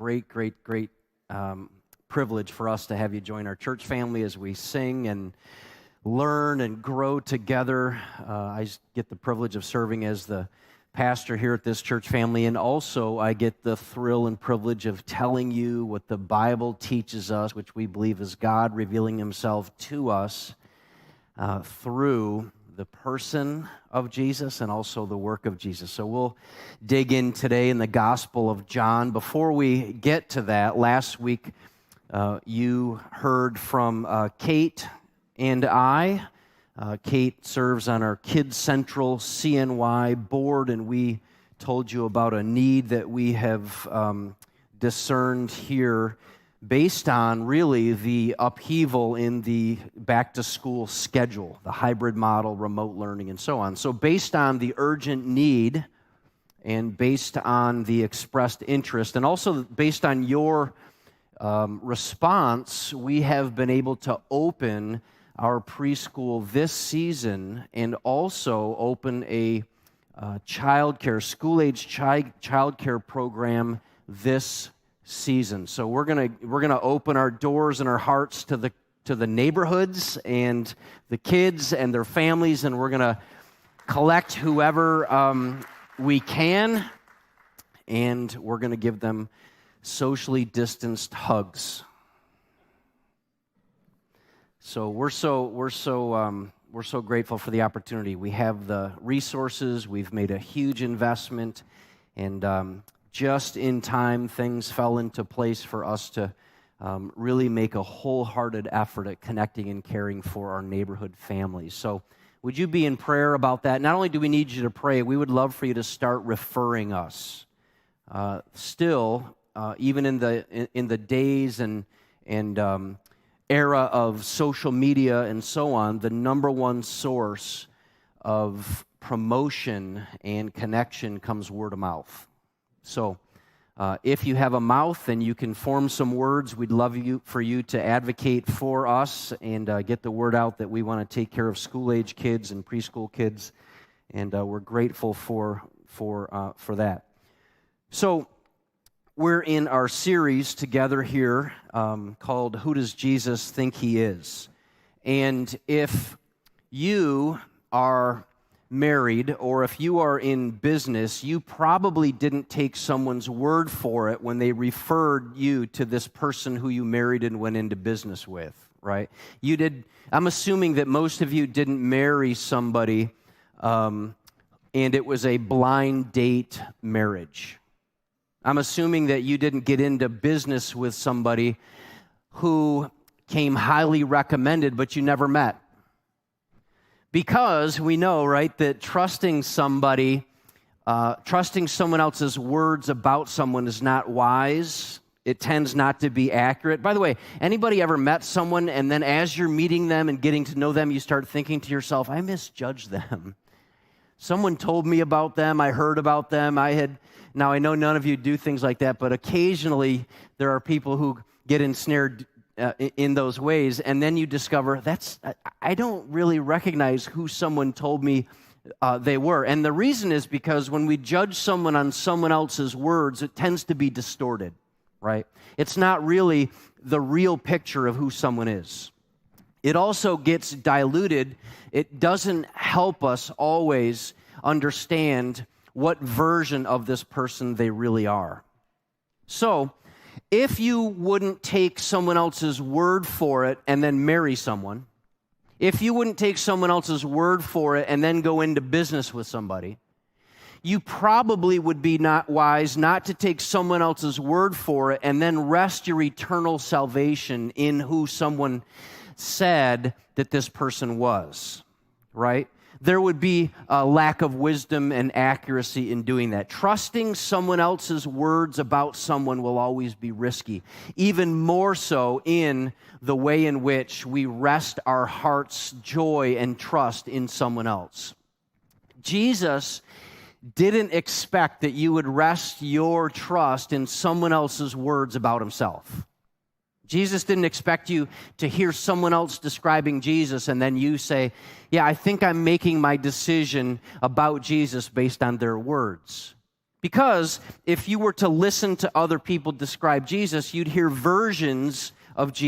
great privilege for us to have you join our church family as we sing and learn and grow together. I get the privilege of serving as the pastor here at this church family, and also I get the thrill and privilege of telling you what the Bible teaches us, which we believe is God revealing himself to us through the person of Jesus and also the work of Jesus. So we'll dig in today in the Gospel of John. Before we get to that, last week you heard from Kate and I. Kate serves on our Kids Central CNY board, and we told you about a need that we have discerned here based on really the upheaval in the back-to-school schedule, the hybrid model, remote learning, and so on. So based on the urgent need and based on the expressed interest, and also based on your response, we have been able to open our preschool this season and also open a school-age childcare program this season. So we're gonna open our doors and our hearts to the neighborhoods and the kids and their families, and we're gonna collect whoever we can, and we're gonna give them socially distanced hugs. So we're so grateful for the opportunity. We have the resources. We've made a huge investment, and just in time, things fell into place for us to really make a wholehearted effort at connecting and caring for our neighborhood families. So would you be in prayer about that? Not only do we need you to pray, we would love for you to start referring us. Even in the days and era of social media and so on, the number one source of promotion and connection comes word of mouth. So if you have a mouth and you can form some words, we'd love for you to advocate for us and get the word out that we want to take care of school-age kids and preschool kids, and we're grateful for that. So we're in our series together here called Who Does Jesus Think He Is? And if you are married or if you are in business, you probably didn't take someone's word for it when they referred you to this person who you married and went into business with, right? You did. I'm assuming that most of you didn't marry somebody and it was a blind date marriage. I'm assuming that you didn't get into business with somebody who came highly recommended, but you never met. Because we know, right, that trusting someone else's words about someone is not wise. It tends not to be accurate. By the way, anybody ever met someone and then as you're meeting them and getting to know them, you start thinking to yourself, I misjudged them. Someone told me about them. I heard about them. Now, I know none of you do things like that, but occasionally there are people who get ensnared in those ways, and then you discover I don't really recognize who someone told me they were. And the reason is because when we judge someone on someone else's words, it tends to be distorted, right? It's not really the real picture of who someone is. It also gets diluted. It doesn't help us always understand what version of this person they really are. So, if you wouldn't take someone else's word for it and then marry someone, if you wouldn't take someone else's word for it and then go into business with somebody, you probably would be not wise not to take someone else's word for it and then rest your eternal salvation in who someone said that this person was, right? There would be a lack of wisdom and accuracy in doing that. Trusting someone else's words about someone will always be risky, even more so in the way in which we rest our heart's joy and trust in someone else. Jesus didn't expect that you would rest your trust in someone else's words about himself. Jesus didn't expect you to hear someone else describing Jesus and then you say, yeah, I think I'm making my decision about Jesus based on their words. Because if you were to listen to other people describe Jesus, you'd hear versions of Jesus.